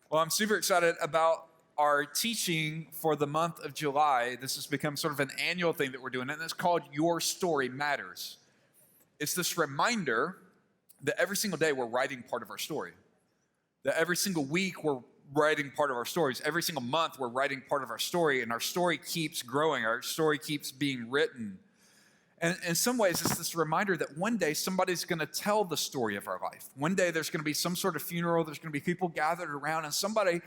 Well, I'm super excited about our teaching for the month of July. This has become sort of an annual thing that we're doing, and it's called Your Story Matters. It's this reminder that every single day we're writing part of our story, that every single week we're writing part of our stories. Every single month we're writing part of our story, and our story keeps growing. Our story keeps being written. And in some ways, it's this reminder that one day somebody's going to tell the story of our life. One day there's going to be some sort of funeral. There's going to be people gathered around, and somebody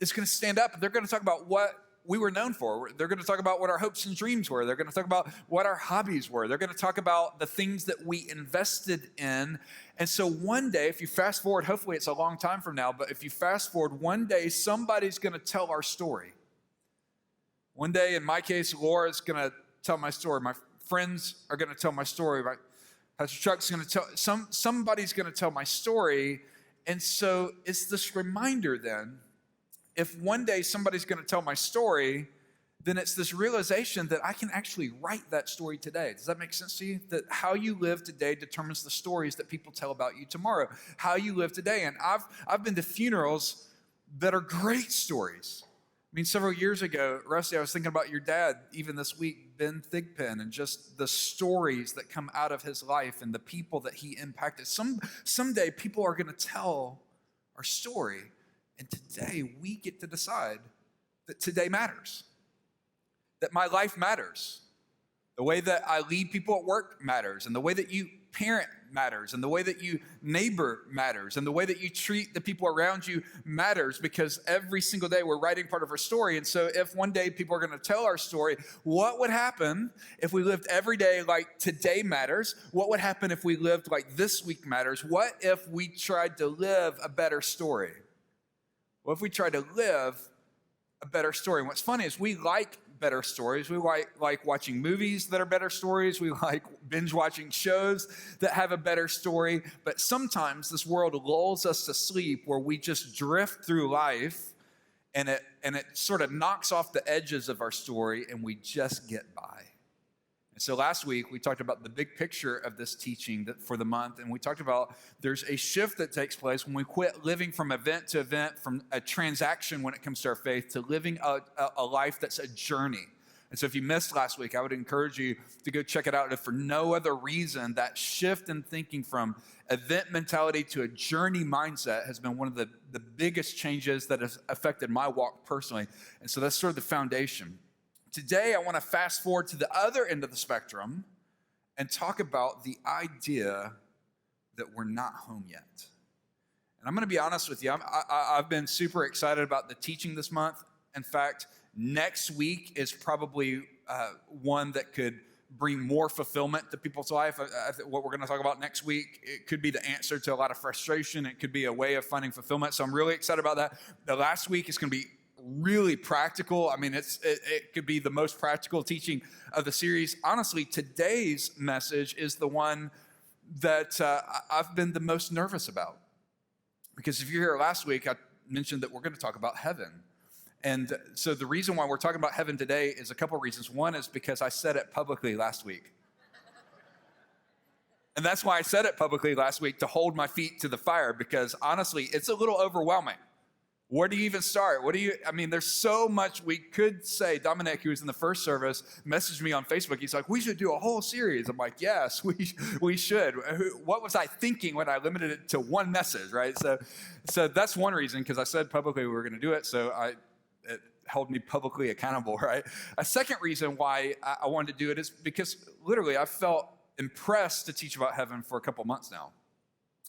is going to stand up, and they're going to talk about what we were known for. They're going to talk about what our hopes and dreams were. They're going to talk about what our hobbies were. They're going to talk about the things that we invested in. And so one day, if you fast forward, hopefully it's a long time from now, but if you fast forward, one day somebody's going to tell our story. One day, in my case, Laura's going to tell my story. My friends are going to tell my story. Pastor Chuck's going to tell, somebody's going to tell my story. And so it's this reminder then, if one day somebody's going to tell my story, then it's this realization that I can actually write that story today. Does that make sense to you? That how you live today determines the stories that people tell about you tomorrow. How you live today. And I've been to funerals that are great stories. I mean, several years ago, Rusty, I was thinking about your dad, even this week, Ben Thigpen, and just the stories that come out of his life and the people that he impacted. Someday, people are going to tell our story, and today we get to decide that today matters, that my life matters. The way that I lead people at work matters, and the way that you parent matters, and the way that you neighbor matters, and the way that you treat the people around you matters, because every single day we're writing part of our story. And so if one day people are going to tell our story, what would happen if we lived every day like today matters? What would happen if we lived like this week matters? What if we tried to live a better story? What if we tried to live a better story? And what's funny is we like better stories. We like watching movies that are better stories. We like binge watching shows that have a better story. But sometimes this world lulls us to sleep where we just drift through life and it sort of knocks off the edges of our story and we just get by. And so last week we talked about the big picture of this teaching for the month, and we talked about there's a shift that takes place when we quit living from event to event, from a transaction when it comes to our faith, to living a life that's a journey. And so if you missed last week, I would encourage you to go check it out. If for no other reason, that shift in thinking from event mentality to a journey mindset has been one of the biggest changes that has affected my walk personally. And so that's sort of the foundation. Today, I want to fast forward to the other end of the spectrum and talk about the idea that we're not home yet. And I'm going to be honest with you. I've been super excited about the teaching this month. In fact, next week is probably one that could bring more fulfillment to people's life. What we're going to talk about next week, it could be the answer to a lot of frustration. It could be a way of finding fulfillment. So I'm really excited about that. The last week is going to be really practical. I mean, it could be the most practical teaching of the series. Honestly, today's message is the one that I've been the most nervous about. Because if you're here last week, I mentioned that we're going to talk about heaven. And so the reason why we're talking about heaven today is a couple of reasons. One is because I said it publicly last week. And that's why I said it publicly last week, to hold my feet to the fire, because honestly, it's a little overwhelming. Where do you even start? There's so much we could say. Dominic, who was in the first service, messaged me on Facebook. He's like, we should do a whole series. I'm like, yes, we should. What was I thinking when I limited it to one message, right? So that's one reason, because I said publicly we were going to do it, so it held me publicly accountable, right? A second reason why I wanted to do it is because literally I felt impressed to teach about heaven for a couple months now.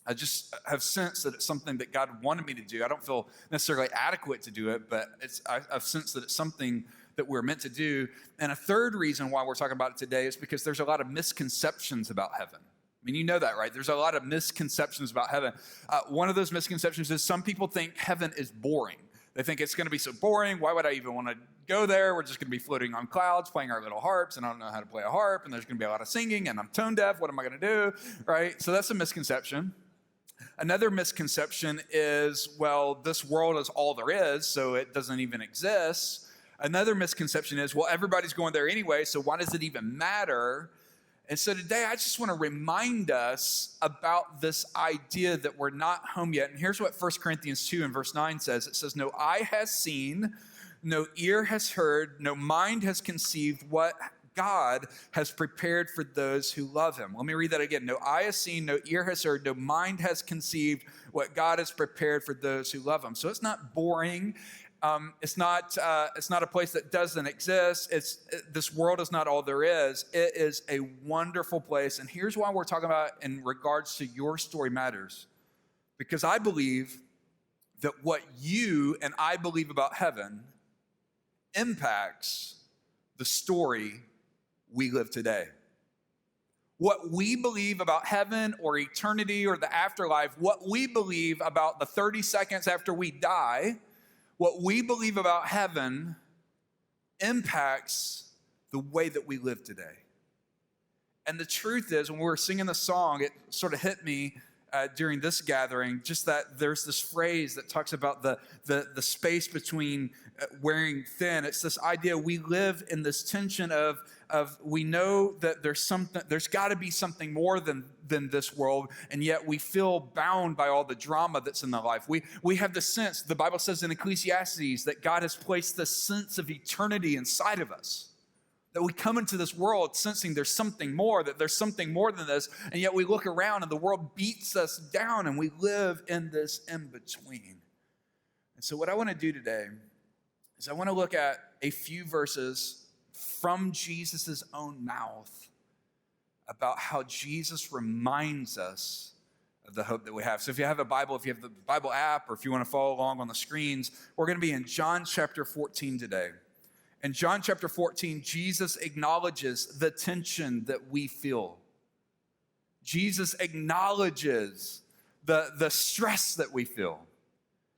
I just have sensed that it's something that God wanted me to do. I don't feel necessarily adequate to do it, but I've sensed that it's something that we're meant to do. And a third reason why we're talking about it today is because there's a lot of misconceptions about heaven. I mean, you know that, right? There's a lot of misconceptions about heaven. One of those misconceptions is some people think heaven is boring. They think it's going to be so boring. Why would I even want to go there? We're just going to be floating on clouds, playing our little harps, and I don't know how to play a harp, and there's going to be a lot of singing, and I'm tone deaf. What am I going to do, right? So that's a misconception. Another misconception is, well, this world is all there is, so it doesn't even exist. Another misconception is, well, everybody's going there anyway, so why does it even matter? And so today I just want to remind us about this idea that we're not home yet. And here's what 1 Corinthians 2 and verse 9 says. It says, no eye has seen, no ear has heard, no mind has conceived what God has prepared for those who love him. Let me read that again. No eye has seen, no ear has heard, no mind has conceived what God has prepared for those who love him. So it's not boring. It's not a place that doesn't exist. This world is not all there is. It is a wonderful place. And here's why we're talking about in regards to your story matters. Because I believe that what you and I believe about heaven impacts the story we live today. What we believe about heaven or eternity or the afterlife, what we believe about the 30 seconds after we die, what we believe about heaven impacts the way that we live today. And the truth is, when we were singing the song, it sort of hit me during this gathering, just that there's this phrase that talks about the space between wearing thin. It's this idea we live in this tension of we know that there's got to be something more than this world, and yet we feel bound by all the drama that's in the life. We have the sense, the Bible says in Ecclesiastes, that God has placed this sense of eternity inside of us. That we come into this world sensing there's something more, that there's something more than this, and yet we look around and the world beats us down and we live in this in-between. And so what I want to do today is I want to look at a few verses from Jesus' own mouth about how Jesus reminds us of the hope that we have. So if you have a Bible, if you have the Bible app, or if you want to follow along on the screens, we're going to be in John chapter 14 today. In John chapter 14, Jesus acknowledges the tension that we feel. Jesus acknowledges the stress that we feel.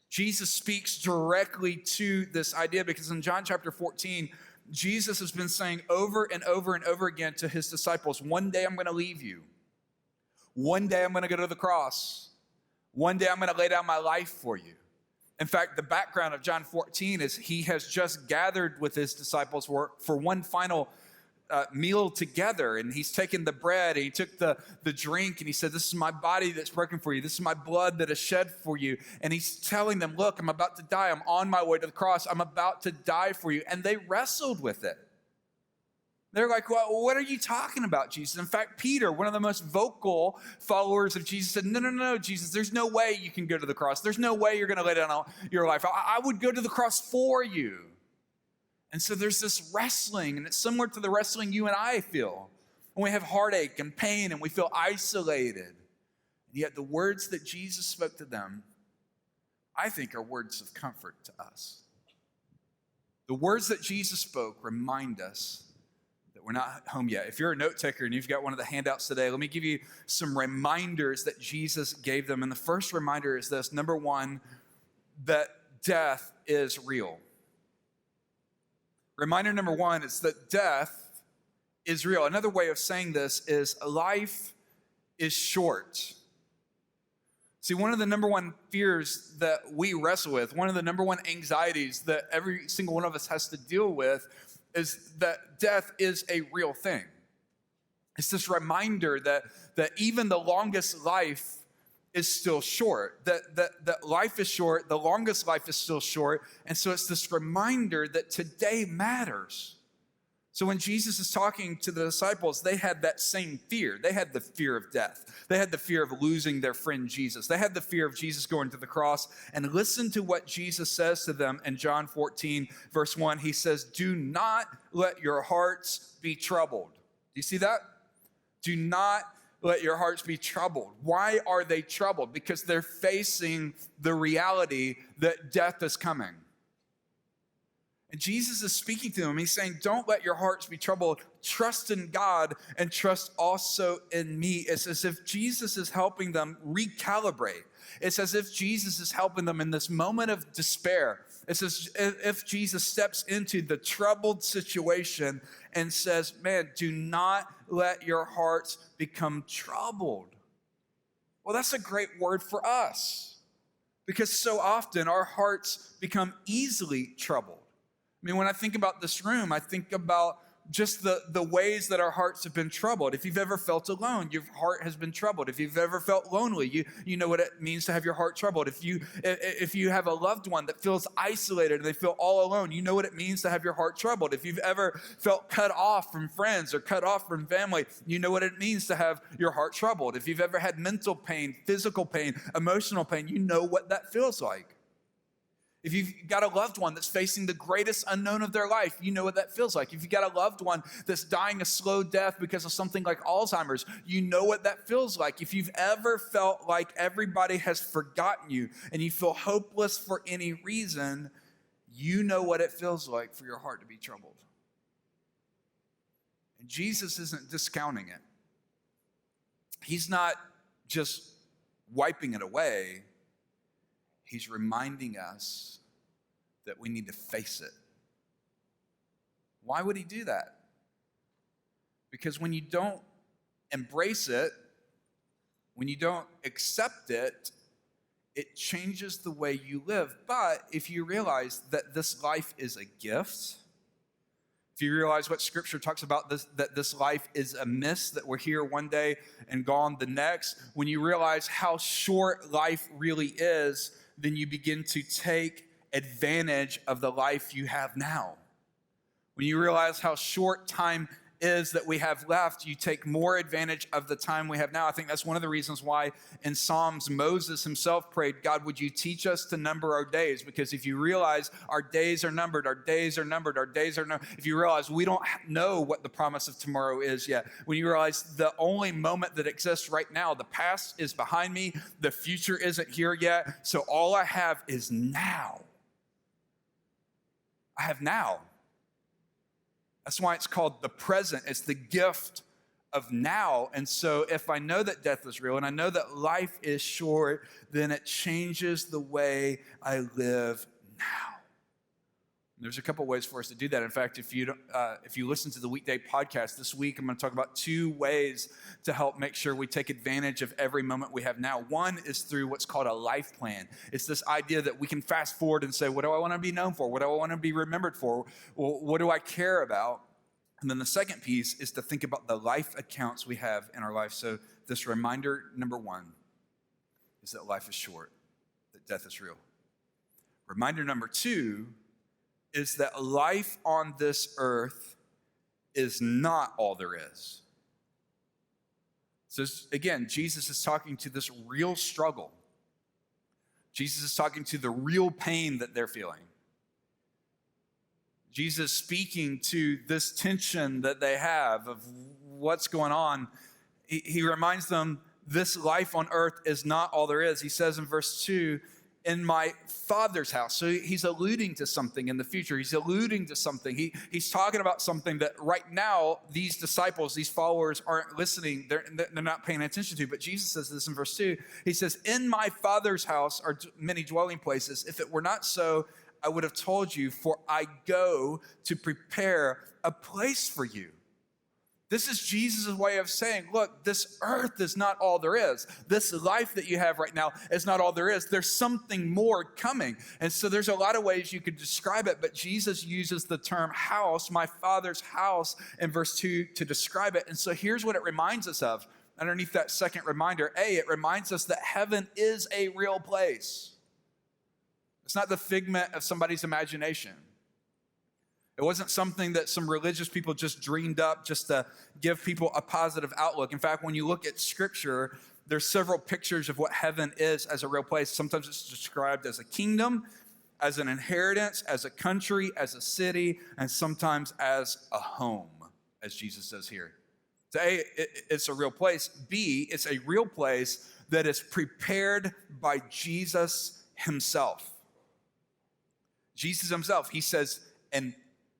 Jesus speaks directly to this idea because in John chapter 14, Jesus has been saying over and over and over again to his disciples, one day I'm going to leave you. One day I'm going to go to the cross. One day I'm going to lay down my life for you. In fact, the background of John 14 is he has just gathered with his disciples for one final meal together. And he's taken the bread and he took the drink and he said, this is my body that's broken for you. This is my blood that is shed for you. And he's telling them, look, I'm about to die. I'm on my way to the cross. I'm about to die for you. And they wrestled with it. They're like, well, what are you talking about, Jesus? In fact, Peter, one of the most vocal followers of Jesus, said, no, Jesus, there's no way you can go to the cross. There's no way you're going to lay down your life. I would go to the cross for you. And so there's this wrestling, and it's similar to the wrestling you and I feel when we have heartache and pain and we feel isolated. And yet the words that Jesus spoke to them, I think, are words of comfort to us. The words that Jesus spoke remind us that we're not home yet. If you're a note taker and you've got one of the handouts today, let me give you some reminders that Jesus gave them. And the first reminder is this. Number one, that death is real. Reminder number one is that death is real. Another way of saying this is life is short. See, one of the number one fears that we wrestle with, one of the number one anxieties that every single one of us has to deal with is that death is a real thing. It's this reminder that even the longest life is still short, that life is short, the longest life is still short, and so it's this reminder that today matters. So when Jesus is talking to the disciples, they had that same fear. They had the fear of death. They had the fear of losing their friend Jesus. They had the fear of Jesus going to the cross. And listen to what Jesus says to them in John 14, verse 1. He says, do not let your hearts be troubled. Do you see that? Do not let your hearts be troubled. Why are they troubled? Because they're facing the reality that death is coming. And Jesus is speaking to them. He's saying, don't let your hearts be troubled. Trust in God and trust also in me. It's as if Jesus is helping them recalibrate. It's as if Jesus is helping them in this moment of despair. It's as if Jesus steps into the troubled situation and says, man, do not let your hearts become troubled. Well, that's a great word for us because so often our hearts become easily troubled. I mean, when I think about this room, I think about just the ways that our hearts have been troubled. If you've ever felt alone, your heart has been troubled. If you've ever felt lonely, you know what it means to have your heart troubled. If you have a loved one that feels isolated and they feel all alone, you know what it means to have your heart troubled. If you've ever felt cut off from friends or cut off from family, you know what it means to have your heart troubled. If you've ever had mental pain, physical pain, emotional pain, you know what that feels like. If you've got a loved one that's facing the greatest unknown of their life, you know what that feels like. If you've got a loved one that's dying a slow death because of something like Alzheimer's, you know what that feels like. If you've ever felt like everybody has forgotten you and you feel hopeless for any reason, you know what it feels like for your heart to be troubled. And Jesus isn't discounting it. He's not just wiping it away. He's reminding us that we need to face it. Why would he do that? Because when you don't embrace it, when you don't accept it, it changes the way you live. But if you realize that this life is a gift, if you realize what Scripture talks about, that this life is a mist, that we're here one day and gone the next, when you realize how short life really is, then you begin to take advantage of the life you have now. When you realize how short time is that we have left, you take more advantage of the time we have now. I think that's one of the reasons why in Psalms, Moses himself prayed, God, would you teach us to number our days? Because if you realize our days are numbered, our days are numbered, our days are numbered, if you realize we don't know what the promise of tomorrow is yet, when you realize the only moment that exists right now, the past is behind me, the future isn't here yet, so all I have is now. I have now. That's why it's called the present. It's the gift of now. And so if I know that death is real and I know that life is short, then it changes the way I live now. And there's a couple ways for us to do that. In fact, if you listen to the weekday podcast this week, I'm going to talk about 2 ways to help make sure we take advantage of every moment we have now. One is through what's called a life plan. It's this idea that we can fast forward and say, what do I want to be known for? What do I want to be remembered for? What do I care about? And then the second piece is to think about the life accounts we have in our life. So this reminder, number 1, is that life is short, that death is real. Reminder number 2 is that life on this earth is not all there is. So again, Jesus is talking to this real struggle. Jesus is talking to the real pain that they're feeling. Jesus speaking to this tension that they have of what's going on. He reminds them this life on earth is not all there is. He says in verse 2, in my Father's house. So he's alluding to something in the future. He's alluding to something. He's talking about something that right now these disciples, these followers aren't listening. They're not paying attention to. But Jesus says this in verse 2. He says, in my Father's house are many dwelling places. If it were not so, I would have told you, for I go to prepare a place for you. This is Jesus' way of saying, look, this earth is not all there is. This life that you have right now is not all there is. There's something more coming. And so there's a lot of ways you could describe it, but Jesus uses the term house, my Father's house, in verse 2 to describe it. And so here's what it reminds us of. Underneath that second reminder, it reminds us that heaven is a real place. It's not the figment of somebody's imagination. It wasn't something that some religious people just dreamed up just to give people a positive outlook. In fact, when you look at Scripture, there's several pictures of what heaven is as a real place. Sometimes it's described as a kingdom, as an inheritance, as a country, as a city, and sometimes as a home, as Jesus says here. So A, it's a real place. B, it's a real place that is prepared by Jesus himself. Jesus himself, he says, and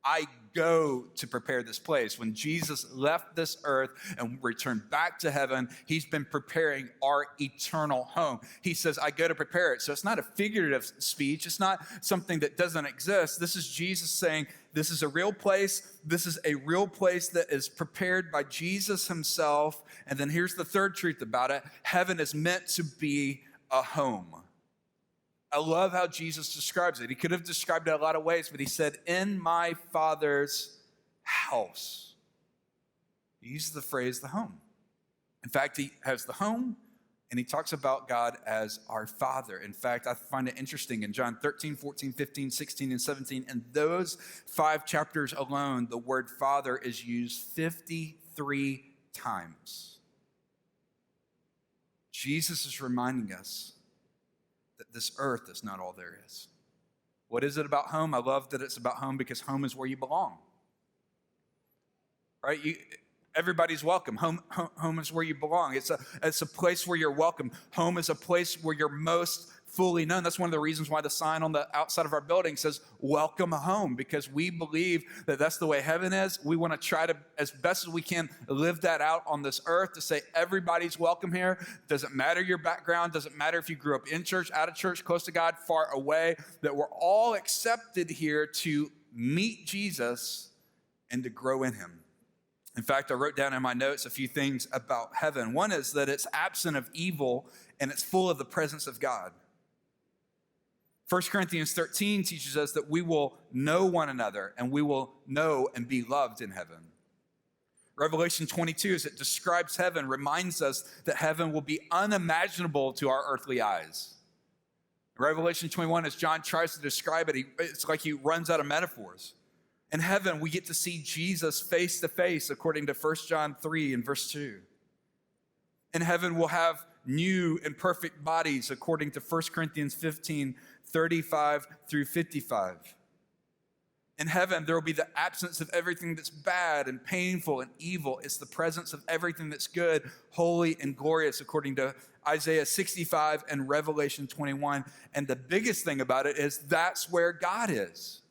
I go to prepare this place. When Jesus left this earth and returned back to heaven, he's been preparing our eternal home. He says, I go to prepare it. So it's not a figurative speech. It's not something that doesn't exist. This is Jesus saying, this is a real place. This is a real place that is prepared by Jesus himself. And then here's the third truth about it. Heaven is meant to be a home. I love how Jesus describes it. He could have described it a lot of ways, but he said, in my Father's house. He uses the phrase the home. In fact, he has the home, and he talks about God as our Father. In fact, I find it interesting in John 13, 14, 15, 16, and 17, in those 5 chapters alone, the word Father is used 53 times. Jesus is reminding us that this earth is not all there is. What is it about home? I love that it's about home because home is where you belong. Right? Everybody's welcome. Home is where you belong. It's a place where you're welcome. Home is a place where you're most fully known. That's one of the reasons why the sign on the outside of our building says, welcome home, because we believe that that's the way heaven is. We want to try to, as best as we can, live that out on this earth to say everybody's welcome here. Doesn't matter your background. Doesn't matter if you grew up in church, out of church, close to God, far away, that we're all accepted here to meet Jesus and to grow in him. In fact, I wrote down in my notes a few things about heaven. One is that it's absent of evil and it's full of the presence of God. 1 Corinthians 13 teaches us that we will know one another and we will know and be loved in heaven. Revelation 22, as it describes heaven, reminds us that heaven will be unimaginable to our earthly eyes. Revelation 21, as John tries to describe it, it's like he runs out of metaphors. In heaven, we get to see Jesus face to face, according to 1 John 3 and verse 2. In heaven, we'll have new and perfect bodies, according to 1 Corinthians 15, 35 through 55. In heaven, there will be the absence of everything that's bad and painful and evil. It's the presence of everything that's good, holy, and glorious, according to Isaiah 65 and Revelation 21. And the biggest thing about it is that's where God is.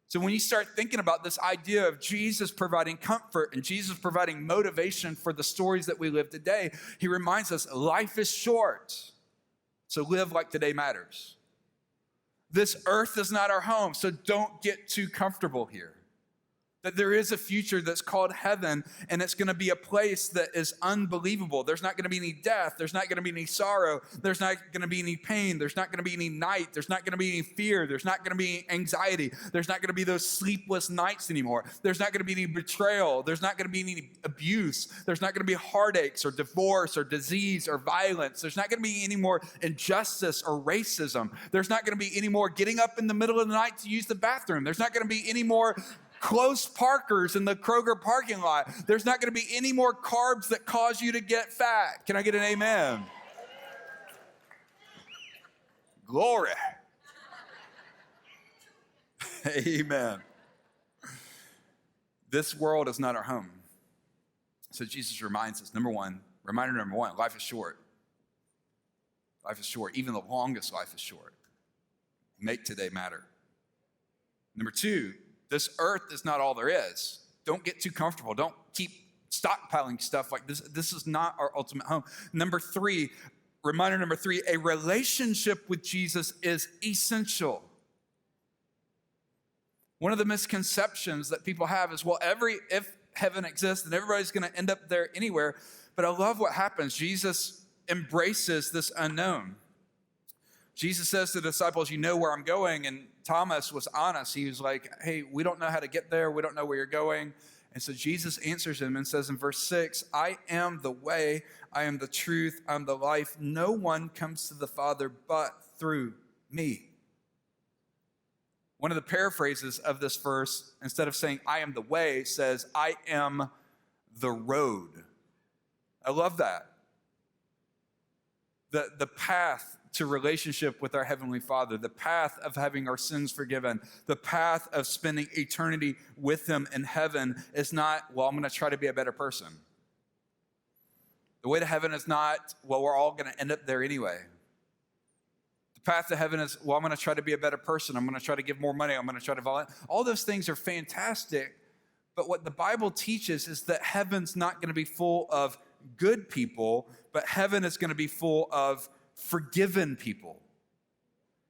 So when you start thinking about this idea of Jesus providing comfort and Jesus providing motivation for the stories that we live today, he reminds us life is short, so live like today matters. This earth is not our home, so don't get too comfortable here. That there is a future that's called heaven, and it's going to be a place that is unbelievable. There's not going to be any death. There's not going to be any sorrow. There's not going to be any pain. There's not going to be any night. There's not going to be any fear. There's not going to be any anxiety. There's not going to be those sleepless nights anymore. There's not going to be any betrayal. There's not going to be any abuse. There's not going to be heartaches or divorce or disease or violence. There's not going to be any more injustice or racism. There's not going to be any more getting up in the middle of the night to use the bathroom. There's not going to be any more close parkers in the Kroger parking lot. There's not going to be any more carbs that cause you to get fat. Can I get an amen? Glory. Amen. This world is not our home. So Jesus reminds us, reminder number one, life is short. Life is short. Even the longest life is short. Make today matter. Number two, this earth is not all there is. Don't get too comfortable. Don't keep stockpiling stuff like this. This is not our ultimate home. Reminder number three, a relationship with Jesus is essential. One of the misconceptions that people have is, well, if heaven exists, then everybody's going to end up there anywhere. But I love what happens. Jesus embraces this unknown. Jesus says to the disciples, you know where I'm going. And Thomas was honest. He was like, hey, we don't know how to get there. We don't know where you're going. And so Jesus answers him and says in verse 6, I am the way, I am the truth, I'm the life. No one comes to the Father but through me. One of the paraphrases of this verse, instead of saying I am the way, says I am the road. I love that. The path to relationship with our Heavenly Father, the path of having our sins forgiven, the path of spending eternity with Him in heaven is not, well, I'm going to try to be a better person. The way to heaven is not, well, we're all going to end up there anyway. The path to heaven is, well, I'm going to try to be a better person. I'm going to try to give more money. I'm going to try to volunteer. All those things are fantastic, but what the Bible teaches is that heaven's not going to be full of good people, but heaven is going to be full of forgiven people.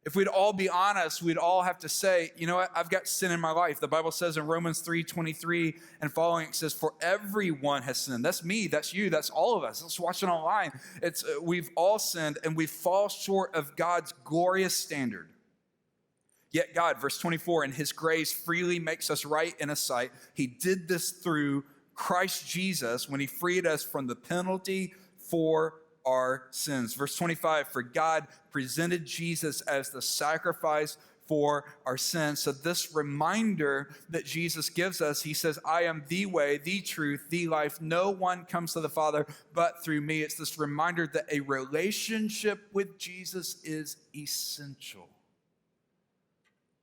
If we'd all be honest, we'd all have to say, you know what, I've got sin in my life. The Bible says in Romans 3:23 and following, it says, for everyone has sinned. That's me, that's you, that's all of us. Let's watch it online. We've all sinned and we fall short of God's glorious standard. Yet God, verse 24, in his grace freely makes us right in his sight. He did this through Christ Jesus when he freed us from the penalty for our sins. Verse 25, for God presented Jesus as the sacrifice for our sins. So this reminder that Jesus gives us, he says, I am the way, the truth, the life. No one comes to the Father but through me. It's this reminder that a relationship with Jesus is essential.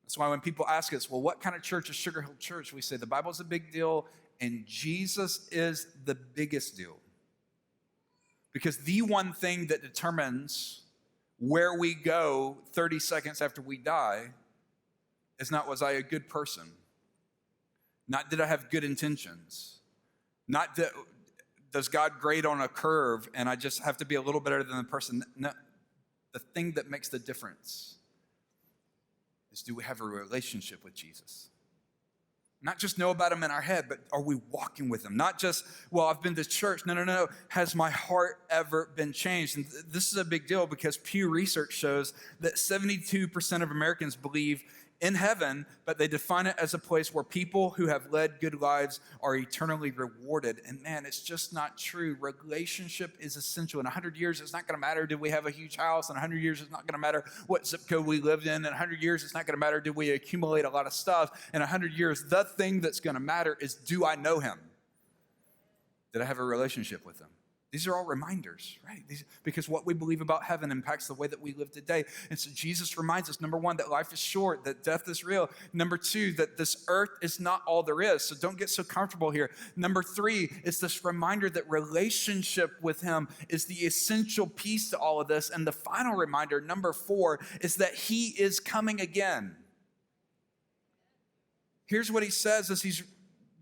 That's why when people ask us, well, what kind of church is Sugar Hill Church? We say the Bible's a big deal and Jesus is the biggest deal. Because the one thing that determines where we go 30 seconds after we die is not, was I a good person? Not, did I have good intentions? Not, does God grade on a curve and I just have to be a little better than the person? No, the thing that makes the difference is, do we have a relationship with Jesus? Not just know about him in our head, but are we walking with him? Not just, well, I've been to church. No. Has my heart ever been changed? And this is a big deal because Pew Research shows that 72% of Americans believe in heaven, but they define it as a place where people who have led good lives are eternally rewarded. And man, it's just not true. Relationship is essential. In 100 years, it's not going to matter did we have a huge house. In 100 years, it's not going to matter what zip code we lived in. In 100 years, it's not going to matter did we accumulate a lot of stuff. In 100 years, the thing that's going to matter is, do I know him? Did I have a relationship with him? These are all reminders, right? Because what we believe about heaven impacts the way that we live today. And so Jesus reminds us, number one, that life is short, that death is real. Number two, that this earth is not all there is. So don't get so comfortable here. Number three, it's this reminder that relationship with him is the essential piece to all of this. And the final reminder, number four, is that he is coming again. Here's what he says as he's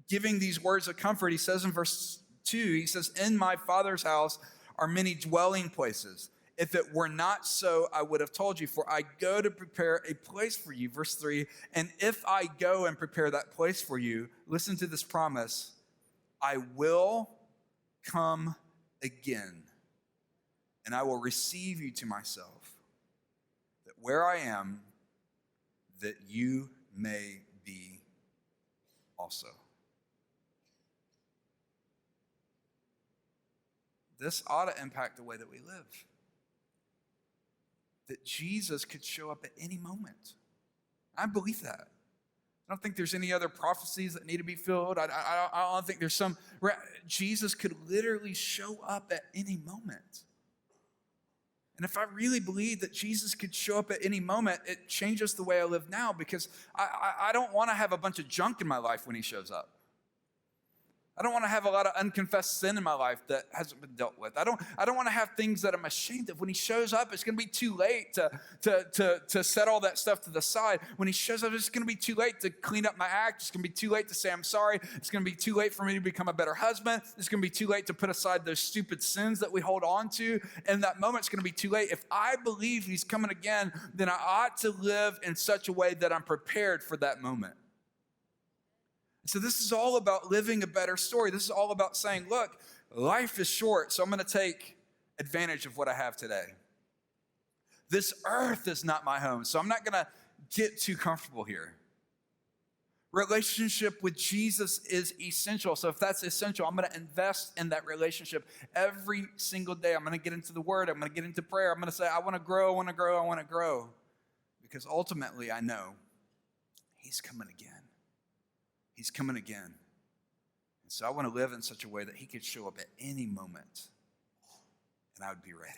giving these words of comfort. He says in verse 2, he says, in my Father's house are many dwelling places. If it were not so, I would have told you, for I go to prepare a place for you. Verse 3, and if I go and prepare that place for you, listen to this promise, I will come again, and I will receive you to myself, that where I am, that you may be also. This ought to impact the way that we live. That Jesus could show up at any moment. I believe that. I don't think there's any other prophecies that need to be filled. I don't think there's some. Jesus could literally show up at any moment. And if I really believe that Jesus could show up at any moment, it changes the way I live now, because I don't want to have a bunch of junk in my life when he shows up. I don't want to have a lot of unconfessed sin in my life that hasn't been dealt with. I don't want to have things that I'm ashamed of. When he shows up, it's going to be too late to set all that stuff to the side. When he shows up, it's going to be too late to clean up my act. It's going to be too late to say I'm sorry. It's going to be too late for me to become a better husband. It's going to be too late to put aside those stupid sins that we hold on to. And that moment's going to be too late. If I believe he's coming again, then I ought to live in such a way that I'm prepared for that moment. So this is all about living a better story. This is all about saying, look, life is short, so I'm going to take advantage of what I have today. This earth is not my home, so I'm not going to get too comfortable here. Relationship with Jesus is essential. So if that's essential, I'm going to invest in that relationship every single day. I'm going to get into the Word. I'm going to get into prayer. I'm going to say, I want to grow, I want to grow, I want to grow. Because ultimately, I know he's coming again. He's coming again. And so I want to live in such a way that he could show up at any moment and I would be ready.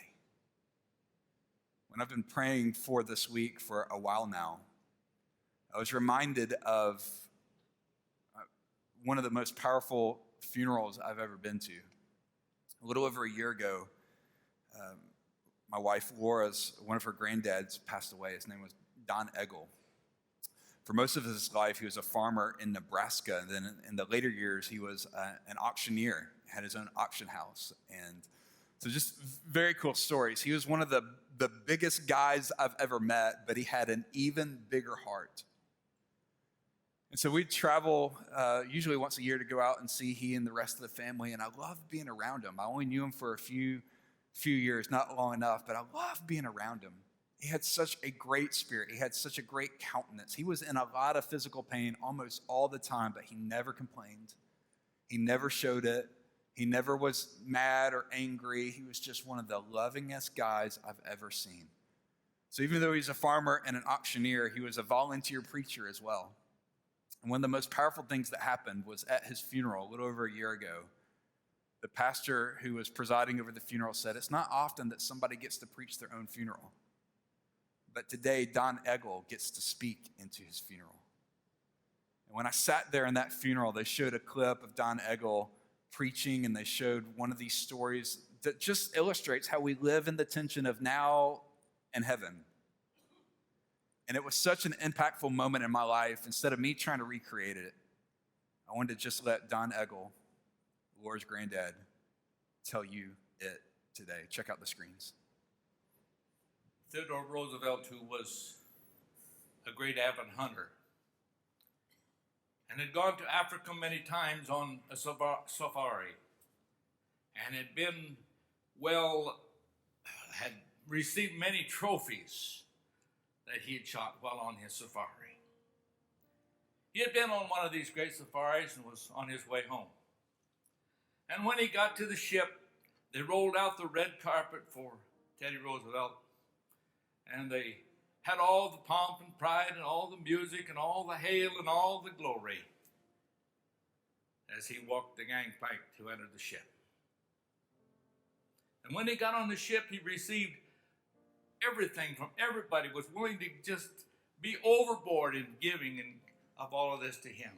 When I've been praying for this week for a while now, I was reminded of one of the most powerful funerals I've ever been to. A little over a year ago, my wife Laura's, one of her granddads passed away. His name was Don Eggle. For most of his life, he was a farmer in Nebraska. And then in the later years, he was an auctioneer, had his own auction house. And so just very cool stories. He was one of the biggest guys I've ever met, but he had an even bigger heart. And so we'd travel usually once a year to go out and see he and the rest of the family. And I loved being around him. I only knew him for a few years, not long enough, but I loved being around him. He had such a great spirit. He had such a great countenance. He was in a lot of physical pain almost all the time, but he never complained. He never showed it. He never was mad or angry. He was just one of the lovingest guys I've ever seen. So even though he's a farmer and an auctioneer, he was a volunteer preacher as well. And one of the most powerful things that happened was at his funeral a little over a year ago. The pastor who was presiding over the funeral said, it's not often that somebody gets to preach their own funeral. But today, Don Eggle gets to speak into his funeral. And when I sat there in that funeral, they showed a clip of Don Eggle preaching, and they showed one of these stories that just illustrates how we live in the tension of now and heaven. And it was such an impactful moment in my life. Instead of me trying to recreate it, I wanted to just let Don Eggle, Laura's granddad, tell you it today. Check out the screens. Theodore Roosevelt, who was a great avid hunter and had gone to Africa many times on a safari and had received many trophies that he had shot while on his safari. He had been on one of these great safaris and was on his way home. And when he got to the ship, they rolled out the red carpet for Teddy Roosevelt. And they had all the pomp and pride and all the music and all the hail and all the glory as he walked the gangplank to enter the ship. And when he got on the ship, he received everything from everybody, was willing to just be overboard in giving and of all of this to him.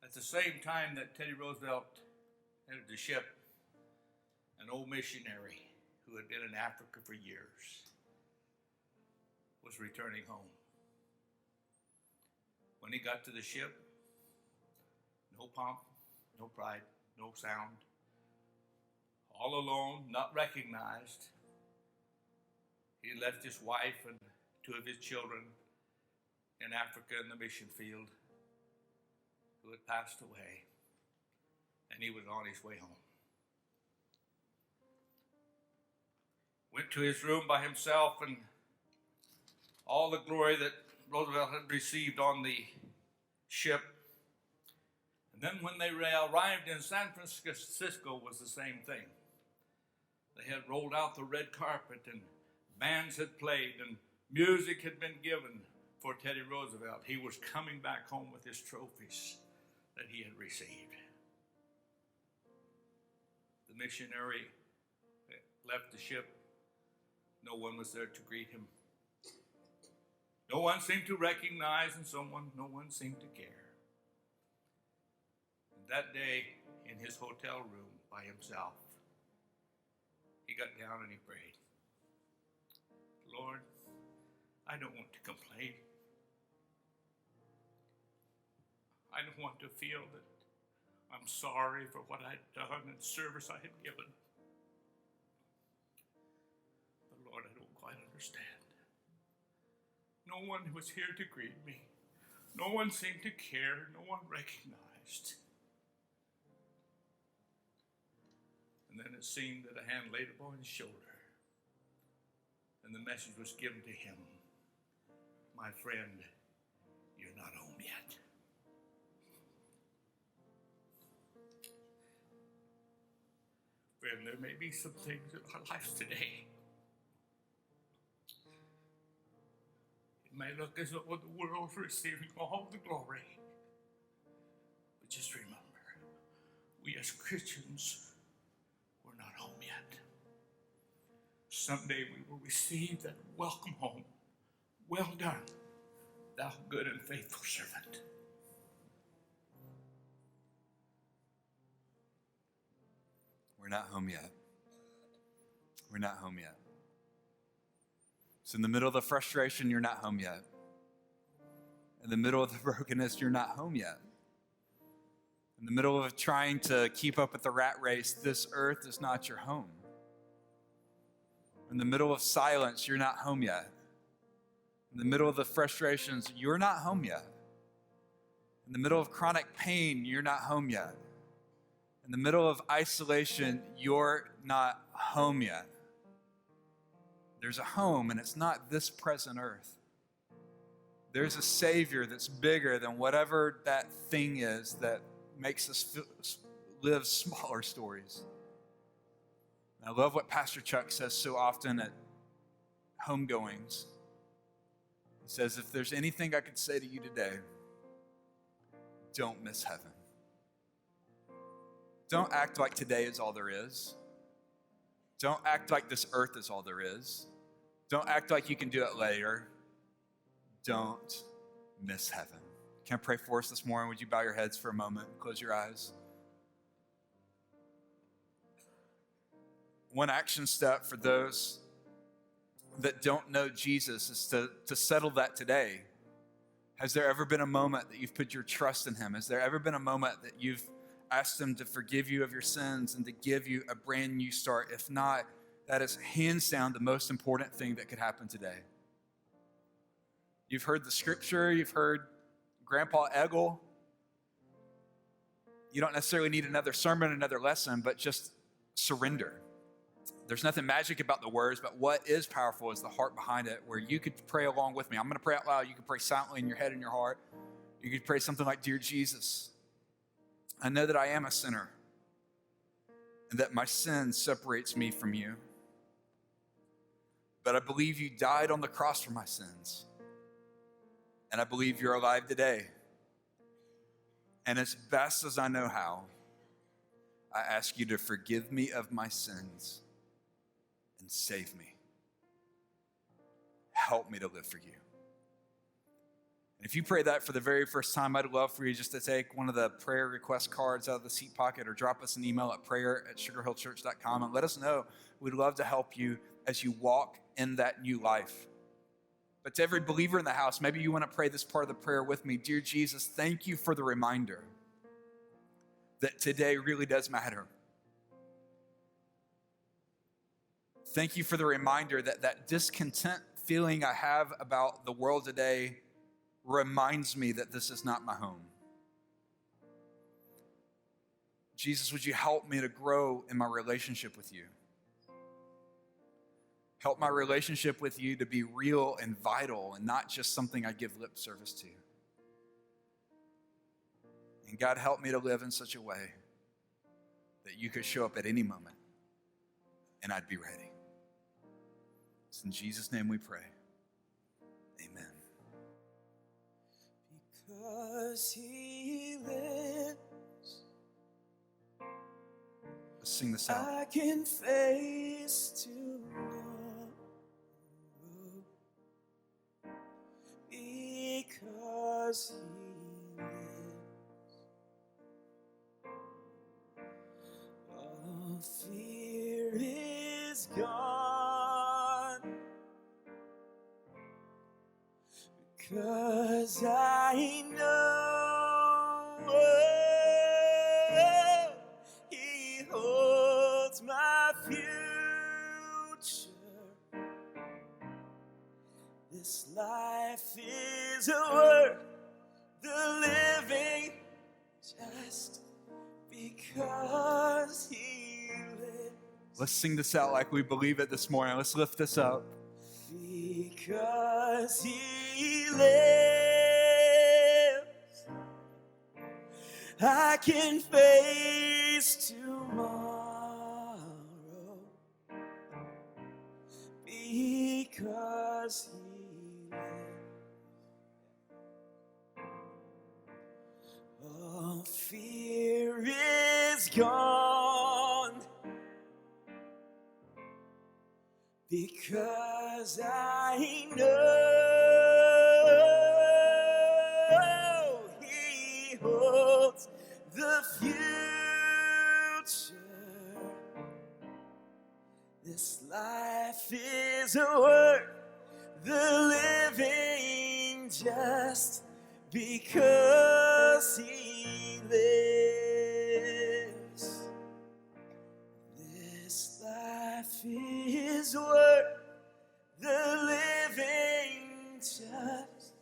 At the same time that Teddy Roosevelt entered the ship, an old missionary who had been in Africa for years was returning home. When he got to the ship, no pomp, no pride, no sound, all alone, not recognized. He left his wife and two of his children in Africa in the mission field who had passed away, and he was on his way home. Went to his room by himself, and all the glory that Roosevelt had received on the ship. And then when they arrived in San Francisco was the same thing. They had rolled out the red carpet, and bands had played, and music had been given for Teddy Roosevelt. He was coming back home with his trophies that he had received. The missionary left the ship. No one was there to greet him. No one seemed to recognize no one seemed to care. And that day, in his hotel room by himself, he got down and he prayed. Lord, I don't want to complain. I don't want to feel that I'm sorry for what I'd done and service I had given. Lord, I don't quite understand. No one was here to greet me. No one seemed to care. No one recognized. And then it seemed that a hand laid upon his shoulder, and the message was given to him. My friend, you're not home yet. Friend, there may be some things in our lives today. It may look as though the world's receiving all the glory. But just remember, we as Christians, we're not home yet. Someday we will receive that welcome home. Well done, thou good and faithful servant. We're not home yet. We're not home yet. So in the middle of the frustration, you're not home yet. In the middle of the brokenness, you're not home yet. In the middle of trying to keep up with the rat race, this earth is not your home. In the middle of silence, you're not home yet. In the middle of the frustrations, you're not home yet. In the middle of chronic pain, you're not home yet. In the middle of isolation, you're not home yet. There's a home, and it's not this present earth. There's a Savior that's bigger than whatever that thing is that makes us live smaller stories. And I love what Pastor Chuck says so often at homegoings. He says, if there's anything I could say to you today, don't miss heaven. Don't act like today is all there is. Don't act like this earth is all there is. Don't act like you can do it later. Don't miss heaven. Can I pray for us this morning? Would you bow your heads for a moment and close your eyes? One action step for those that don't know Jesus is to settle that today. Has there ever been a moment that you've put your trust in him? Has there ever been a moment that you've asked him to forgive you of your sins and to give you a brand new start? If not, that is hands down the most important thing that could happen today. You've heard the scripture, you've heard Grandpa Eggle. You don't necessarily need another sermon, another lesson, but just surrender. There's nothing magic about the words, but what is powerful is the heart behind it, where you could pray along with me. I'm going to pray out loud. You can pray silently in your head and your heart. You could pray something like, Dear Jesus, I know that I am a sinner and that my sin separates me from you. But I believe you died on the cross for my sins. And I believe you're alive today. And as best as I know how, I ask you to forgive me of my sins and save me. Help me to live for you. And if you pray that for the very first time, I'd love for you just to take one of the prayer request cards out of the seat pocket or drop us an email at prayer@sugarhillchurch.com and let us know. We'd love to help you as you walk in that new life. But to every believer in the house, maybe you want to pray this part of the prayer with me. Dear Jesus, thank you for the reminder that today really does matter. Thank you for the reminder that that discontent feeling I have about the world today reminds me that this is not my home. Jesus, would you help me to grow in my relationship with you? Help my relationship with you to be real and vital and not just something I give lip service to. And God, help me to live in such a way that you could show up at any moment and I'd be ready. It's in Jesus' name we pray. Amen. Because he lives, Let's sing this out. I can face tomorrow. Because he lives, all fear is gone. Because I know he holds my future. This life is worth the living just because he lives. Let's sing this out like we believe it this morning. Let's lift this up. Because he lives, I can face tomorrow. Because he lives, all fear is gone. Because I know he holds the future. This life is worth the living just because he lives. This life is worth the living just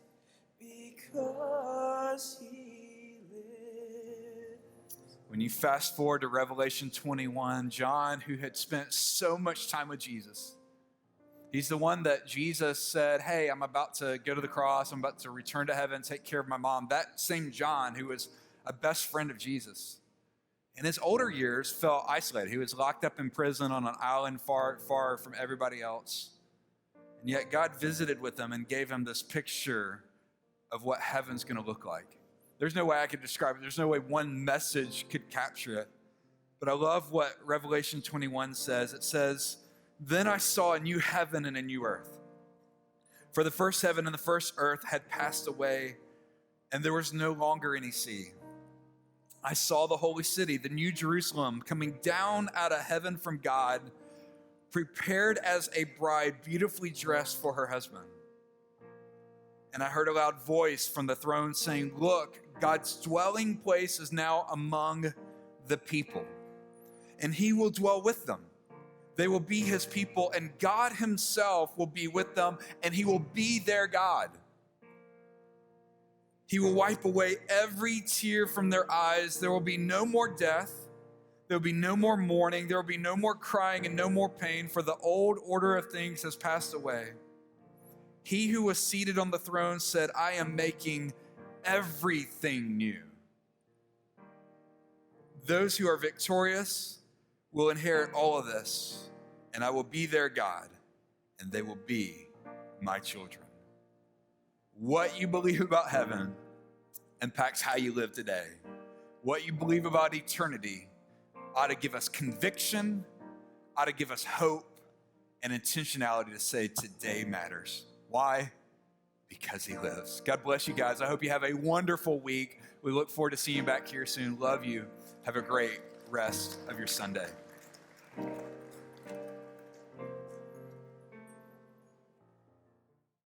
because he lives. When you fast forward to Revelation 21, John, who had spent so much time with Jesus, He's the one that Jesus said, hey, I'm about to go to the cross. I'm about to return to heaven, take care of my mom. That same John, who was a best friend of Jesus, in his older years felt isolated. He was locked up in prison on an island far, far from everybody else. And yet God visited with him and gave him this picture of what heaven's going to look like. There's no way I could describe it. There's no way one message could capture it. But I love what Revelation 21 says. It says, then I saw a new heaven and a new earth. For the first heaven and the first earth had passed away, and there was no longer any sea. I saw the holy city, the new Jerusalem, coming down out of heaven from God, prepared as a bride beautifully dressed for her husband. And I heard a loud voice from the throne saying, look, God's dwelling place is now among the people, and he will dwell with them. They will be his people, and God himself will be with them, and he will be their God. He will wipe away every tear from their eyes. There will be no more death. There will be no more mourning. There will be no more crying and no more pain, for the old order of things has passed away. He who was seated on the throne said, I am making everything new. Those who are victorious will inherit all of this, and I will be their God, and they will be my children. What you believe about heaven impacts how you live today. What you believe about eternity ought to give us conviction, ought to give us hope and intentionality to say today matters. Why? Because he lives. God bless you guys. I hope you have a wonderful week. We look forward to seeing you back here soon. Love you. Have a great rest of your Sunday.